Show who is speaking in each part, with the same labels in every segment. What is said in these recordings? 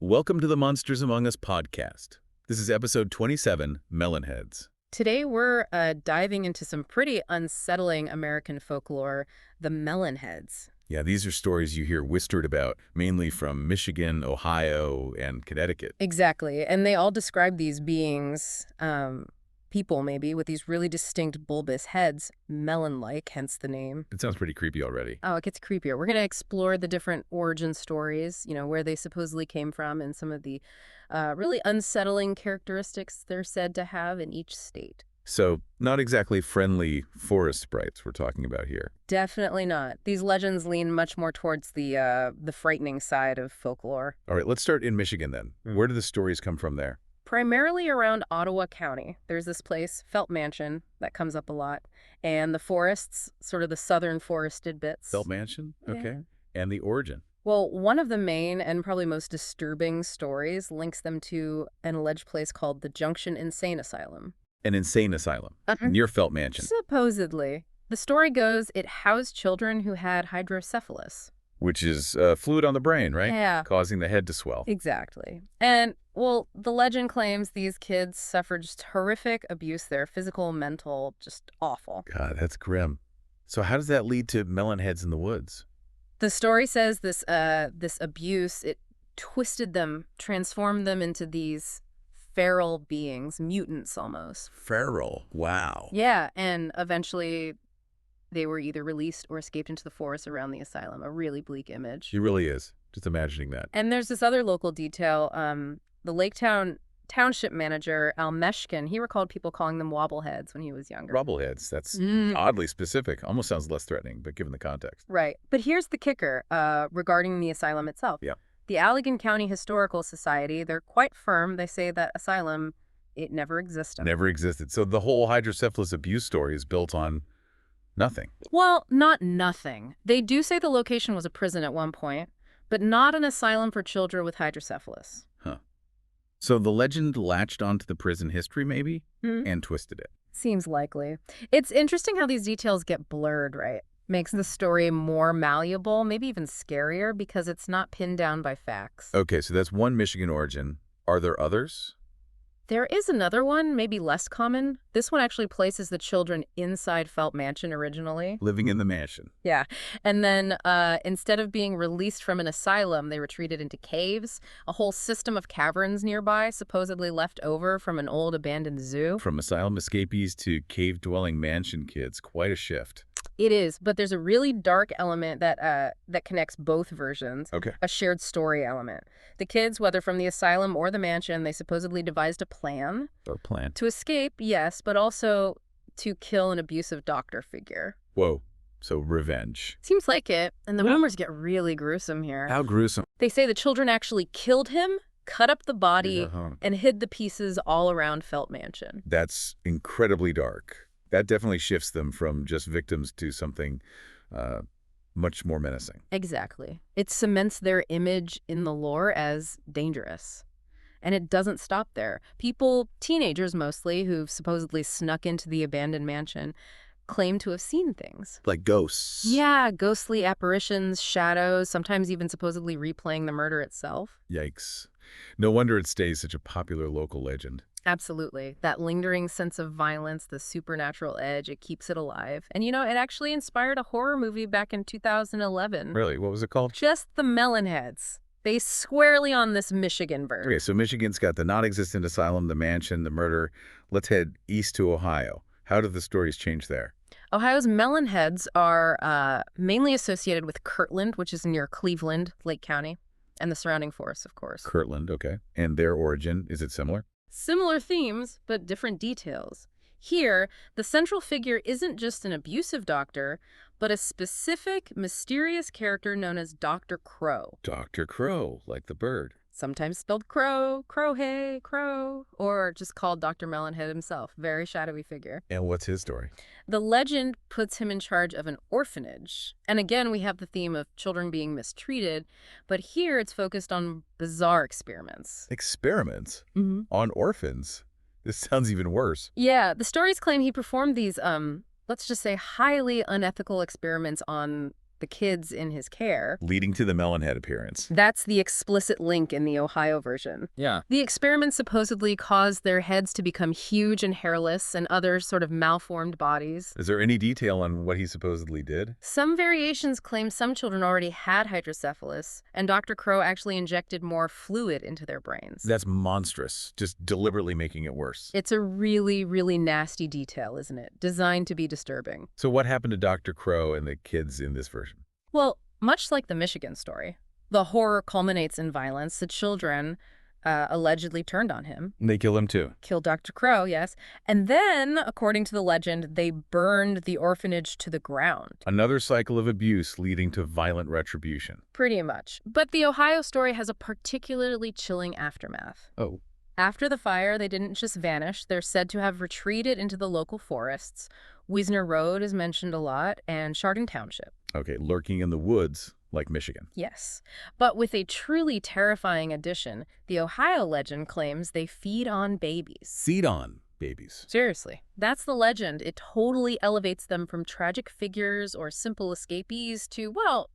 Speaker 1: Welcome to the Monsters Among Us podcast. This is episode 27, Melon Heads.
Speaker 2: Today we're diving into some pretty unsettling American folklore, the Melon Heads.
Speaker 1: Yeah, these are stories you hear whispered about, mainly from Michigan, Ohio, and Connecticut.
Speaker 2: Exactly, and they all describe these beings, people maybe, with these really distinct bulbous heads, melon-like, hence the name.
Speaker 1: It sounds pretty creepy already.
Speaker 2: Oh, it gets creepier. We're going to explore the different origin stories, where they supposedly came from and some of the really unsettling characteristics they're said to have in each state.
Speaker 1: So, not exactly friendly forest sprites we're talking about here.
Speaker 2: Definitely not. These legends lean much more towards the frightening side of folklore.
Speaker 1: All right, let's start in Michigan then. Where do the stories come from there?
Speaker 2: Primarily around Ottawa County. There's this place, Felt Mansion, that comes up a lot. And the forests, sort of the southern forested bits.
Speaker 1: Felt Mansion?
Speaker 2: Yeah.
Speaker 1: Okay. And the origin?
Speaker 2: Well, one of the main and probably most disturbing stories links them to an alleged place called the Junction Insane Asylum.
Speaker 1: An insane asylum near Felt Mansion.
Speaker 2: Supposedly. The story goes it housed children who had hydrocephalus.
Speaker 1: Which is fluid on the brain, right?
Speaker 2: Yeah.
Speaker 1: Causing the head to swell.
Speaker 2: Exactly. And, well, the legend claims these kids suffered just horrific abuse there, physical, mental, just awful.
Speaker 1: God, that's grim. So how does that lead to melon heads in the woods?
Speaker 2: The story says this abuse, it twisted them, transformed them into these feral beings, mutants almost.
Speaker 1: Feral. Wow.
Speaker 2: Yeah, and eventually they were either released or escaped into the forest around the asylum. A really bleak image.
Speaker 1: He really is. Just imagining that.
Speaker 2: And there's this other local detail. The Lake Township manager, Al Meshkin, he recalled people calling them wobbleheads when he was younger.
Speaker 1: Wobbleheads. That's oddly specific. Almost sounds less threatening, but given the context.
Speaker 2: Right. But here's the kicker regarding the asylum itself.
Speaker 1: Yeah.
Speaker 2: The Allegan County Historical Society, they're quite firm. They say that asylum, it never existed.
Speaker 1: Never existed. So the whole hydrocephalus abuse story is built on nothing.
Speaker 2: Well, not nothing. They do say the location was a prison at one point, but not an asylum for children with hydrocephalus.
Speaker 1: Huh. So the legend latched onto the prison history, maybe, and twisted it.
Speaker 2: Seems likely. It's interesting how these details get blurred, right? Makes the story more malleable, maybe even scarier, because it's not pinned down by facts.
Speaker 1: Okay, so that's one Michigan origin. Are there others?
Speaker 2: There is another one, maybe less common. This one actually places the children inside Felt Mansion originally.
Speaker 1: Living in the mansion.
Speaker 2: Yeah. And then instead of being released from an asylum, they retreated into caves, a whole system of caverns nearby, supposedly left over from an old abandoned zoo.
Speaker 1: From asylum escapees to cave-dwelling mansion kids, quite a shift.
Speaker 2: It is, but there's a really dark element that connects both versions.
Speaker 1: Okay.
Speaker 2: A shared story element. The kids, whether from the asylum or the mansion, they supposedly devised a plan.
Speaker 1: Or plan.
Speaker 2: To escape, yes, but also to kill an abusive doctor figure.
Speaker 1: Whoa. So revenge.
Speaker 2: Seems like it, and the rumors get really gruesome here.
Speaker 1: How gruesome.
Speaker 2: They say the children actually killed him, cut up the body, and hid the pieces all around Felt Mansion.
Speaker 1: That's incredibly dark. That definitely shifts them from just victims to something much more menacing.
Speaker 2: Exactly. It cements their image in the lore as dangerous. And it doesn't stop there. People, teenagers mostly, who've supposedly snuck into the abandoned mansion, claim to have seen things.
Speaker 1: Like ghosts.
Speaker 2: Yeah, ghostly apparitions, shadows, sometimes even supposedly replaying the murder itself.
Speaker 1: Yikes. No wonder it stays such a popular local legend.
Speaker 2: Absolutely. That lingering sense of violence, the supernatural edge, it keeps it alive. And it actually inspired a horror movie back in 2011.
Speaker 1: Really? What was it called?
Speaker 2: Just the Melon Heads. Based squarely on this Michigan verse.
Speaker 1: Okay, so Michigan's got the non-existent asylum, the mansion, the murder. Let's head east to Ohio. How did the stories change there?
Speaker 2: Ohio's Melon Heads are mainly associated with Kirtland, which is near Cleveland, Lake County, and the surrounding forests, of course.
Speaker 1: Kirtland, okay. And their origin, is it similar?
Speaker 2: Similar themes, but different details. Here, the central figure isn't just an abusive doctor, but a specific, mysterious character known as Dr. Crow.
Speaker 1: Dr. Crow, like the bird.
Speaker 2: Sometimes spelled Crow, Crow-hey, Crow, or just called Dr. Melonhead himself. Very shadowy figure.
Speaker 1: And what's his story?
Speaker 2: The legend puts him in charge of an orphanage. And again, we have the theme of children being mistreated, but here it's focused on bizarre experiments.
Speaker 1: Experiments? On orphans? This sounds even worse.
Speaker 2: Yeah, the stories claim he performed these, let's just say, highly unethical experiments on the kids in his care.
Speaker 1: Leading to the Melon Head appearance.
Speaker 2: That's the explicit link in the Ohio version.
Speaker 3: Yeah.
Speaker 2: The experiment supposedly caused their heads to become huge and hairless and other sort of malformed bodies.
Speaker 1: Is there any detail on what he supposedly did?
Speaker 2: Some variations claim some children already had hydrocephalus, and Dr. Crow actually injected more fluid into their brains.
Speaker 1: That's monstrous, just deliberately making it worse.
Speaker 2: It's a really, really nasty detail, isn't it? Designed to be disturbing.
Speaker 1: So what happened to Dr. Crow and the kids in this version?
Speaker 2: Well, much like the Michigan story, the horror culminates in violence. The children allegedly turned on him.
Speaker 1: They kill him too.
Speaker 2: Killed Dr. Crow, yes. And then, according to the legend, they burned the orphanage to the ground.
Speaker 1: Another cycle of abuse leading to violent retribution.
Speaker 2: Pretty much. But the Ohio story has a particularly chilling aftermath.
Speaker 1: Oh.
Speaker 2: After the fire, they didn't just vanish. They're said to have retreated into the local forests. Wisner Road is mentioned a lot, and Chardon Township.
Speaker 1: Okay, lurking in the woods like Michigan.
Speaker 2: Yes. But with a truly terrifying addition, the Ohio legend claims they feed on babies.
Speaker 1: Feed on babies.
Speaker 2: Seriously. That's the legend. It totally elevates them from tragic figures or simple escapees to, well,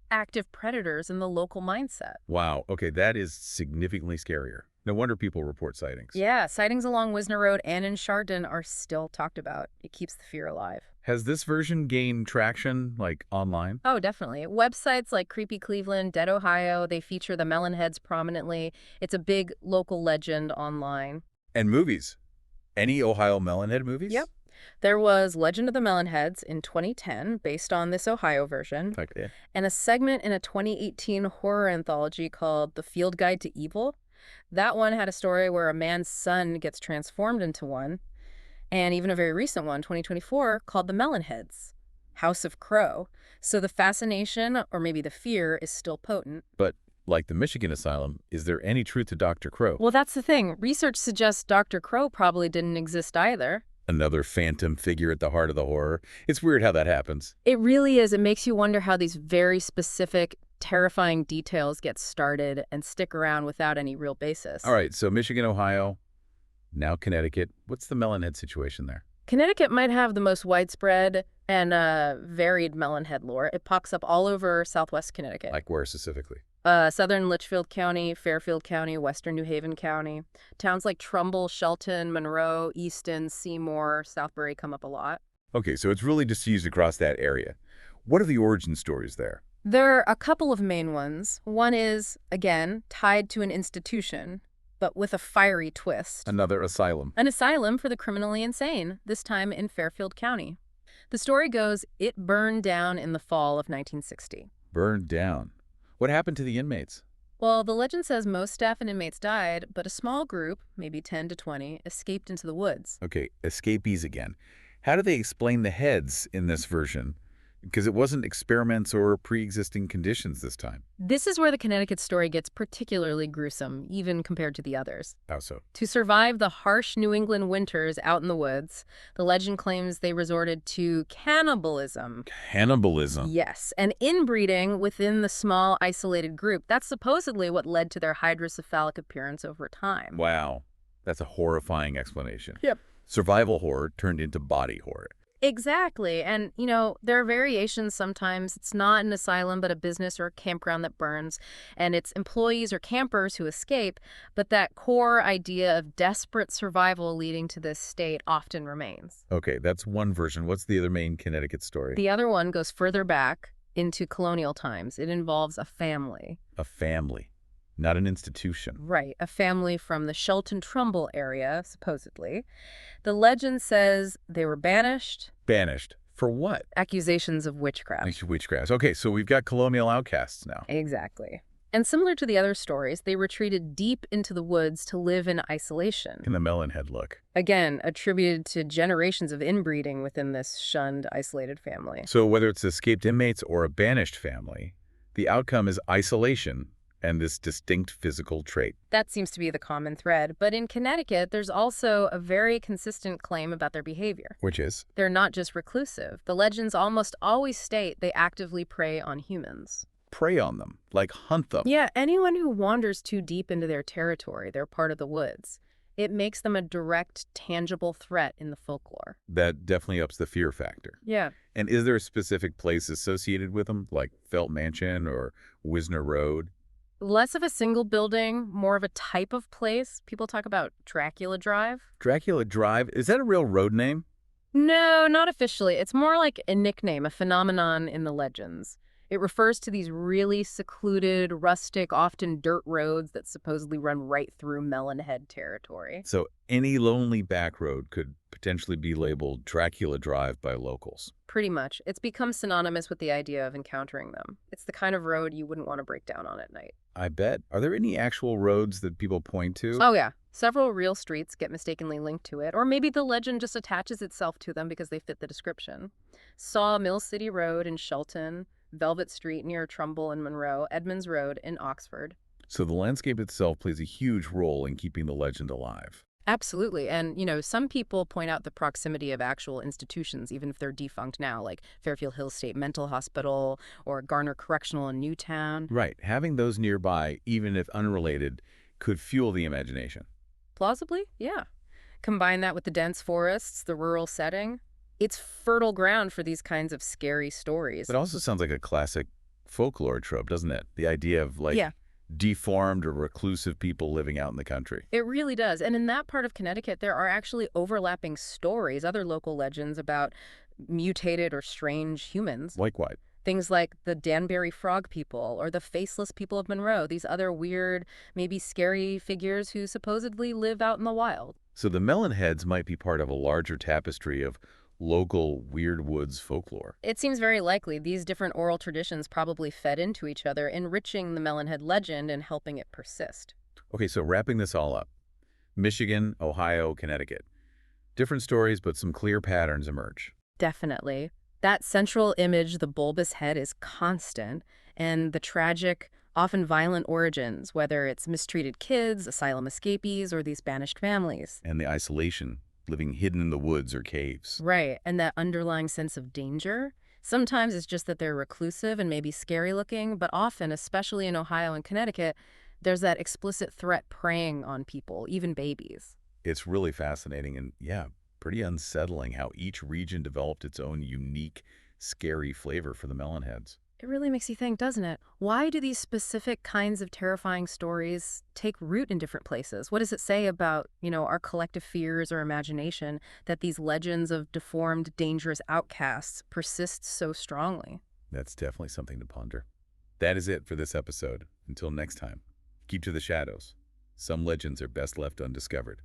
Speaker 2: active predators in the local mindset.
Speaker 1: Wow, okay, that is significantly scarier. No wonder people report sightings.
Speaker 2: Yeah, sightings along Wisner Road and in Chardon are still talked about. It keeps the fear alive.
Speaker 1: Has this version gained traction, like, online?
Speaker 2: Oh, definitely. Websites like Creepy Cleveland, Dead Ohio, they feature the Melon Heads prominently. It's a big local legend online.
Speaker 1: And movies. Any Ohio Melonhead movies?
Speaker 2: Yep. There was Legend of the Melon Heads in 2010, based on this Ohio version,
Speaker 1: Heck yeah.
Speaker 2: and a segment in a 2018 horror anthology called The Field Guide to Evil. That one had a story where a man's son gets transformed into one, and even a very recent one, 2024, called The Melon Heads, House of Crow. So the fascination, or maybe the fear, is still potent.
Speaker 1: But, like the Michigan asylum, is there any truth to Dr. Crow?
Speaker 2: Well, that's the thing. Research suggests Dr. Crow probably didn't exist either.
Speaker 1: Another phantom figure at the heart of the horror. It's weird how that happens.
Speaker 2: It really is. It makes you wonder how these very specific, terrifying details get started and stick around without any real basis.
Speaker 1: All right, so Michigan, Ohio, now Connecticut. What's the Melonhead situation there?
Speaker 2: Connecticut might have the most widespread and varied Melonhead lore. It pops up all over southwest Connecticut.
Speaker 1: Like where specifically?
Speaker 2: Southern Litchfield County, Fairfield County, western New Haven County. Towns like Trumbull, Shelton, Monroe, Easton, Seymour, Southbury come up a lot.
Speaker 1: Okay, so it's really diffused across that area. What are the origin stories there?
Speaker 2: There are a couple of main ones. One is, again, tied to an institution, but with a fiery twist.
Speaker 1: Another asylum.
Speaker 2: An asylum for the criminally insane, this time in Fairfield County. The story goes, it burned down in the fall of 1960.
Speaker 1: Burned down. What happened to the inmates?
Speaker 2: Well, the legend says most staff and inmates died, but a small group, maybe 10 to 20, escaped into the woods.
Speaker 1: Okay, escapees again. How do they explain the heads in this version? Because it wasn't experiments or pre-existing conditions this time.
Speaker 2: This is where the Connecticut story gets particularly gruesome, even compared to the others.
Speaker 1: How so?
Speaker 2: To survive the harsh New England winters out in the woods, the legend claims they resorted to cannibalism.
Speaker 1: Cannibalism?
Speaker 2: Yes, and inbreeding within the small, isolated group. That's supposedly what led to their hydrocephalic appearance over time.
Speaker 1: Wow. That's a horrifying explanation.
Speaker 2: Yep.
Speaker 1: Survival horror turned into body horror.
Speaker 2: Exactly. And, there are variations sometimes. It's not an asylum, but a business or a campground that burns. And it's employees or campers who escape. But that core idea of desperate survival leading to this state often remains.
Speaker 1: Okay, that's one version. What's the other main Connecticut story?
Speaker 2: The other one goes further back into colonial times. It involves a family.
Speaker 1: A family, not an institution.
Speaker 2: Right, a family from the Shelton-Trumbull area, supposedly. The legend says they were banished.
Speaker 1: Banished. For what?
Speaker 2: Accusations of witchcraft.
Speaker 1: Witchcraft. Okay, so we've got colonial outcasts now.
Speaker 2: Exactly. And similar to the other stories, they retreated deep into the woods to live in isolation.
Speaker 1: In the Melonhead look.
Speaker 2: Again, attributed to generations of inbreeding within this shunned, isolated family.
Speaker 1: So whether it's escaped inmates or a banished family, the outcome is isolation and this distinct physical trait.
Speaker 2: That seems to be the common thread. But in Connecticut, there's also a very consistent claim about their behavior.
Speaker 1: Which is?
Speaker 2: They're not just reclusive. The legends almost always state they actively prey on humans.
Speaker 1: Prey on them, like hunt them.
Speaker 2: Yeah, anyone who wanders too deep into their territory, they're part of the woods. It makes them a direct, tangible threat in the folklore.
Speaker 1: That definitely ups the fear factor.
Speaker 2: Yeah.
Speaker 1: And is there a specific place associated with them, like Felt Mansion or Wisner Road?
Speaker 2: Less of a single building, more of a type of place. People talk about Dracula Drive.
Speaker 1: Dracula Drive, is that a real road name?
Speaker 2: No, not officially. It's more like a nickname, a phenomenon in the legends. It refers to these really secluded, rustic, often dirt roads that supposedly run right through Melon Head territory.
Speaker 1: So any lonely back road could potentially be labeled Dracula Drive by locals.
Speaker 2: Pretty much. It's become synonymous with the idea of encountering them. It's the kind of road you wouldn't want to break down on at night.
Speaker 1: I bet. Are there any actual roads that people point to?
Speaker 2: Oh, yeah. Several real streets get mistakenly linked to it, or maybe the legend just attaches itself to them because they fit the description. Saw Mill City Road in Shelton, Velvet Street near Trumbull and Monroe, Edmonds Road in Oxford.
Speaker 1: So the landscape itself plays a huge role in keeping the legend alive.
Speaker 2: Absolutely. And, some people point out the proximity of actual institutions, even if they're defunct now, like Fairfield Hills State Mental Hospital or Garner Correctional in Newtown.
Speaker 1: Right. Having those nearby, even if unrelated, could fuel the imagination.
Speaker 2: Plausibly, yeah. Combine that with the dense forests, the rural setting. It's fertile ground for these kinds of scary stories.
Speaker 1: It also sounds like a classic folklore trope, doesn't it? The idea of
Speaker 2: Yeah,
Speaker 1: deformed or reclusive people living out in the country.
Speaker 2: it really does. And in that part of Connecticut, there are actually overlapping stories, other local legends about mutated or strange humans.
Speaker 1: Like what?
Speaker 2: Things like the Danbury Frog People or the Faceless People of Monroe, these other weird, maybe scary figures who supposedly live out in the wild.
Speaker 1: So the Melon Heads might be part of a larger tapestry of local Weird Woods folklore.
Speaker 2: It seems very likely these different oral traditions probably fed into each other, enriching the Melonhead legend and helping it persist.
Speaker 1: Okay, so wrapping this all up. Michigan, Ohio, Connecticut. Different stories, but some clear patterns emerge.
Speaker 2: Definitely. That central image, the bulbous head, is constant, and the tragic, often violent origins, whether it's mistreated kids, asylum escapees, or these banished families.
Speaker 1: And the isolation, living hidden in the woods or caves.
Speaker 2: Right, and that underlying sense of danger. Sometimes it's just that they're reclusive and maybe scary looking, but often, especially in Ohio and Connecticut, there's that explicit threat preying on people, even babies.
Speaker 1: It's really fascinating and, yeah, pretty unsettling how each region developed its own unique, scary flavor for the Melonheads.
Speaker 2: It really makes you think, doesn't it? Why do these specific kinds of terrifying stories take root in different places? What does it say about, our collective fears or imagination that these legends of deformed, dangerous outcasts persist so strongly?
Speaker 1: That's definitely something to ponder. That is it for this episode. Until next time, keep to the shadows. Some legends are best left undiscovered.